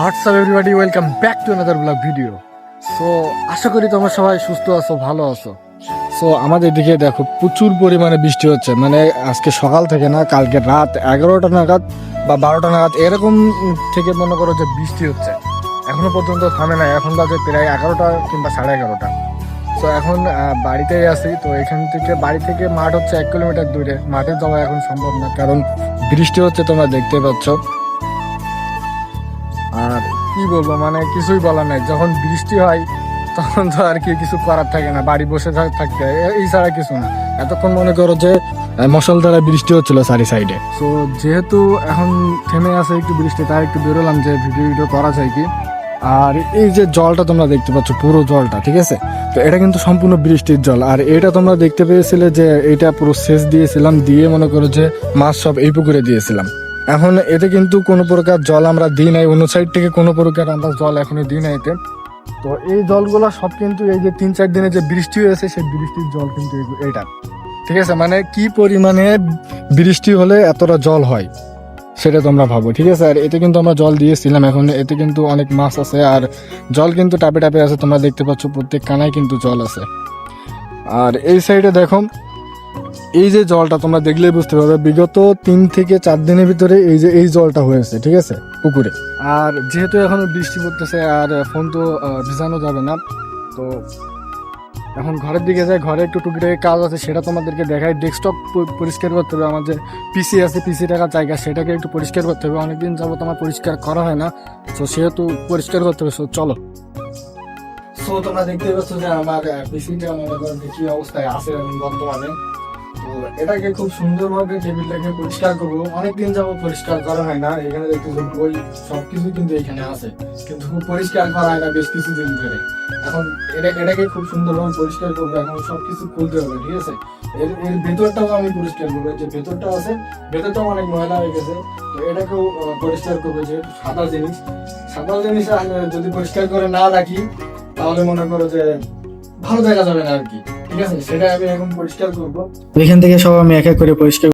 WhatsApp everybody, welcome back to another blog video. So আশা করি তোমরা সবাই সুস্থ আছো, ভালো আছো। সো আমাদের দিকে দেখো প্রচুর পরিমাণে বৃষ্টি হচ্ছে, মানে আজকে সকাল থেকে না, কালকে রাত 11টা নাগাদ বা 12টা নাগাদ এরকম থেকে মনে করো যে বৃষ্টি হচ্ছে, এখনো পর্যন্ত থামে না। এখন বাজে প্রায় 11টা কিংবা 11:30। তো এখন বাড়িতেই আছি। তো এখান থেকে বাড়ি থেকে মাঠ হচ্ছে 1 কিলোমিটার দূরে, মাঠে যাওয়া এখন সম্ভব না কারণ বৃষ্টি হচ্ছে, তোমরা দেখতে পাচ্ছ। আর কি বলবো, মানে কিছুই বলার নাই। যখন বৃষ্টি হয় তখন তো আর কি কিছু করার থাকে না, বাড়ি বসে থাকতে হয়, এই ছাড়া কিছু না। এতক্ষণ মনে করো যে মুষলধারে বৃষ্টি হচ্ছিল চারি সাইডে। তো যেহেতু এখন থেমে আছে একটু বৃষ্টি, তাই একটু বেরোলাম যে ভিডিও করা যায় কি। আর এই যে জলটা তোমরা দেখতে পাচ্ছ, পুরো জলটা, ঠিক আছে, তো এটা কিন্তু সম্পূর্ণ বৃষ্টির জল। আর এটা তোমরা দেখতে পেয়েছিলে যে এটা পুরো সেচ দিয়েছিলাম, দিয়ে মনে করো যে মাছ সব এই পুকুরে দিয়েছিলাম। এখন এতে কিন্তু কোনো প্রকার জল আমরা দিই নাই, অন্য সাইড থেকে কোনো প্রকার আমরা জল এখনো দিই নাই এতে। তো এই জলগুলো সব কিন্তু এই যে 3-4 দিনে যে বৃষ্টি হয়েছে, সেই বৃষ্টির জল কিন্তু এটা, ঠিক আছে। মানে কি পরিমাণে বৃষ্টি হলে এতটা জল হয় সেটা তোমরা ভাবো, ঠিক আছে। আর এতে কিন্তু আমরা জল দিয়েছিলাম, এখন এতে কিন্তু অনেক মাছ আছে, আর জল কিন্তু টাপে টাপে আছে, তোমরা দেখতে পাচ্ছ প্রত্যেক কানায় কিন্তু জল আছে। আর এই সাইডে দেখো, এই যে জলটা তোমরা দেখলেই বুঝতে পারবে, বিগত 3 থেকে 4 দিনের ভিতরে এই যে এই জলটা হয়েছে, ঠিক আছে, পুকুরে। আর যেহেতু এখনো বৃষ্টি পড়তেছে আর ফোন তো ভিজানো যাবে না, তো এখন ঘরের দিকে যাই। ঘরে একটু টুকিটাকি কাজ আছে, সেটা তোমাদেরকে দেখাই। ডেস্কটপ পরিষ্কার করতে হবে, আমার যে পিসি আছে, পিসি টাকার জায়গা, সেটাকে একটু পরিষ্কার করতে হবে। অনেকদিন যাবত আমার পরিষ্কার করা হয় না, তো সেহেতু পরিষ্কার করতে হবে। চলো। সো তোমরা দেখতে পাচ্ছ যে আমার পিসিটা মনে করেন কি অবস্থায় আছে বর্তমানে। তো এটাকে খুব সুন্দরভাবে টেবিলটাকে পরিষ্কার করবো, অনেকদিন যাবো পরিষ্কার করা হয় না। এখানে দেখতেছো বই সবকিছু কিন্তু এখানে আছে, কিন্তু খুব পরিষ্কার করা হয় না বেশ কিছুদিন ধরে। এখন এটাকে খুব সুন্দরভাবে পরিষ্কার করবো, এখন সবকিছু খুলতে হবে, ঠিক আছে। এর ভেতরটাও আমি পরিষ্কার করবো, যে ভেতরটা আছে, ভেতরটাও অনেক ময়লা হয়ে গেছে। তো এটাকেও পরিষ্কার করবো, যে সাদা জিনিস যদি পরিষ্কার করে না রাখি তাহলে মনে করো যে ভালো দেখা যাবে না আর কি, ঠিক আছে। সেটা আমি এখন পরিষ্কার করবো। এখান থেকে সব আমি এক এক করে পরিষ্কার